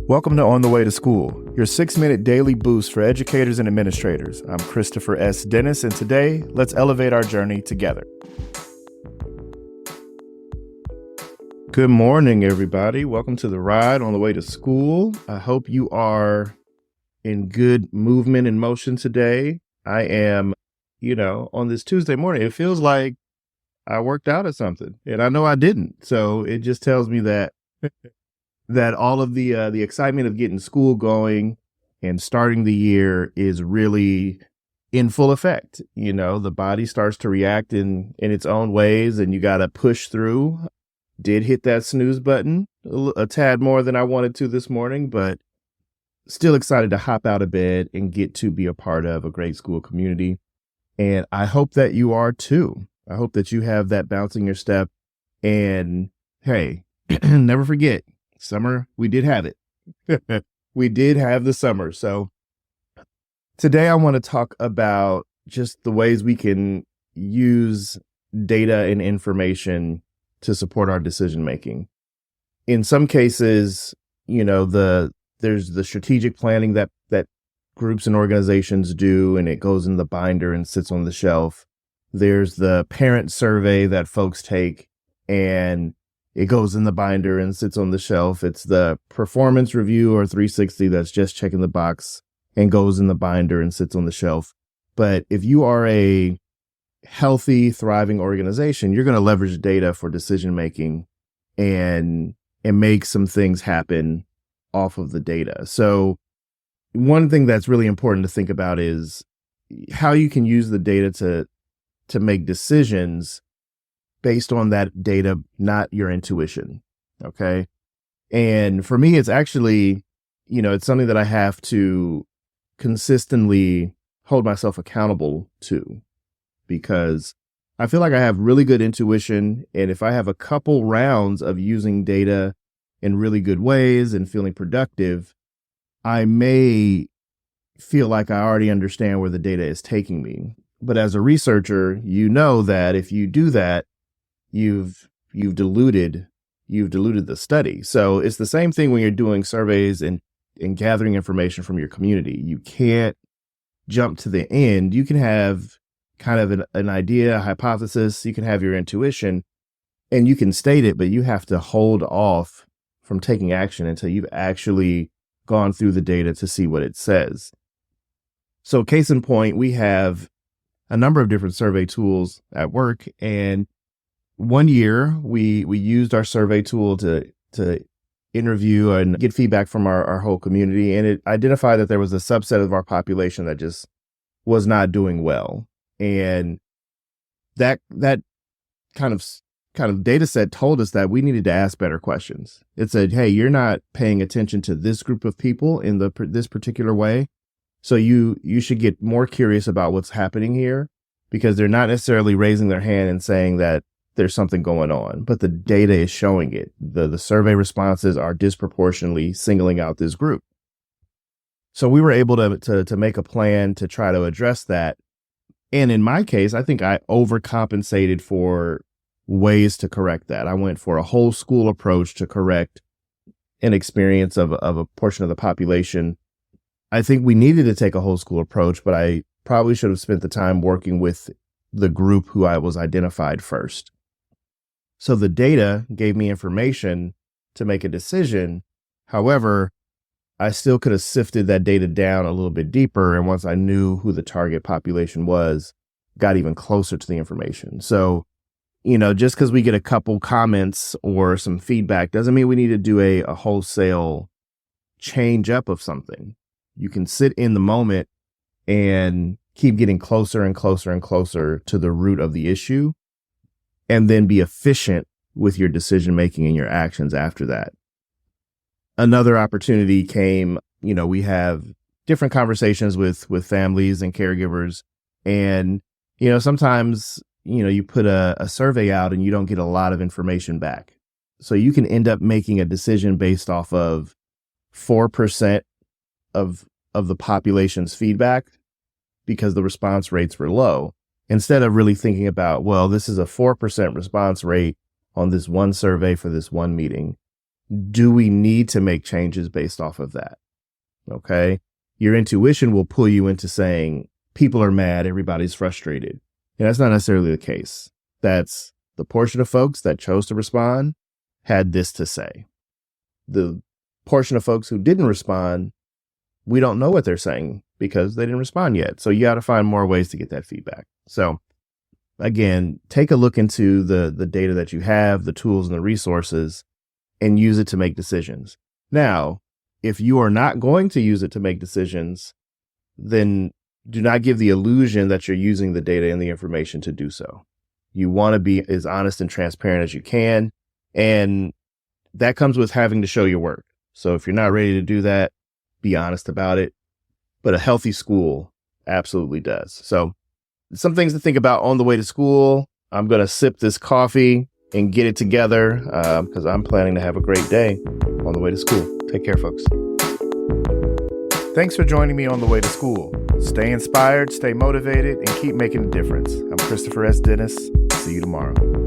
Welcome to On the Way to School, your 6-minute daily boost for educators and administrators. I'm Christopher S. Dennis, and today, let's elevate our journey together. Good morning, everybody. Welcome to the ride on the way to school. I hope you are in good movement and motion today. I am, on this Tuesday morning, it feels like I worked out at something, and I know I didn't. So it just tells me that that all of the excitement of getting school going and starting the year is really in full effect. The body starts to react in its own ways, and you got to push through. Did hit that snooze button a tad more than I wanted to this morning, but still excited to hop out of bed and get to be a part of a great school community. And I hope that you are too. I hope that you have that bounce in your step. And hey, never forget, summer, we did have it. We did have the summer. So today I want to talk about just the ways we can use data and information to support our decision making. In some cases, there's the strategic planning that groups and organizations do, and it goes in the binder and sits on the shelf. There's the parent survey that folks take, and it goes in the binder and sits on the shelf. It's the performance review or 360 that's just checking the box and goes in the binder and sits on the shelf. But if you are a healthy, thriving organization, you're going to leverage data for decision making and make some things happen off of the data. So one thing that's really important to think about is how you can use the data to make decisions based on that data, not your intuition. Okay. And for me, it's actually, it's something that I have to consistently hold myself accountable to, because I feel like I have really good intuition. And if I have a couple rounds of using data in really good ways and feeling productive, I may feel like I already understand where the data is taking me. But as a researcher, you know that if you do that, you've diluted the study. So it's the same thing when you're doing surveys and gathering information from your community. You can't jump to the end. You can have kind of an idea, a hypothesis. You can have your intuition and you can state it, but you have to hold off from taking action until you've actually gone through the data to see what it says. So case in point, we have a number of different survey tools at work, and one year we used our survey tool to interview and get feedback from our whole community. And it identified that there was a subset of our population that just was not doing well. And that kind of data set told us that we needed to ask better questions. It said, hey, you're not paying attention to this group of people in this particular way. So you should get more curious about what's happening here, because they're not necessarily raising their hand and saying that there's something going on, but the data is showing it. The survey responses are disproportionately singling out this group. So we were able to make a plan to try to address that. And in my case, I think I overcompensated for ways to correct that. I went for a whole school approach to correct an experience of a portion of the population. I think we needed to take a whole school approach, but I probably should have spent the time working with the group who I was identified first. So the data gave me information to make a decision. However, I still could have sifted that data down a little bit deeper. And once I knew who the target population was, got even closer to the information. So, just because we get a couple comments or some feedback doesn't mean we need to do a wholesale change up of something. You can sit in the moment and keep getting closer and closer and closer to the root of the issue, and then be efficient with your decision making and your actions after that. Another opportunity came, we have different conversations with families and caregivers. And, sometimes, you put a survey out and you don't get a lot of information back. So you can end up making a decision based off of 4% of the population's feedback because the response rates were low, instead of really thinking about, well, this is a 4% response rate on this one survey for this one meeting. do we need to make changes based off of that? Okay. Your intuition will pull you into saying people are mad, everybody's frustrated. And that's not necessarily the case. That's the portion of folks that chose to respond had this to say. The portion of folks who didn't respond, we don't know what they're saying because they didn't respond yet. So you got to find more ways to get that feedback. So again, take a look into the data that you have, the tools and the resources, and use it to make decisions. Now, if you are not going to use it to make decisions, then do not give the illusion that you're using the data and the information to do so. You want to be as honest and transparent as you can. And that comes with having to show your work. So if you're not ready to do that, be honest about it. But a healthy school absolutely does. So some things to think about on the way to school. I'm going to sip this coffee and get it together because I'm planning to have a great day on the way to school. Take care, folks. Thanks for joining me on the way to school. Stay inspired, stay motivated, and keep making a difference. I'm Christopher S. Dennis. See you tomorrow.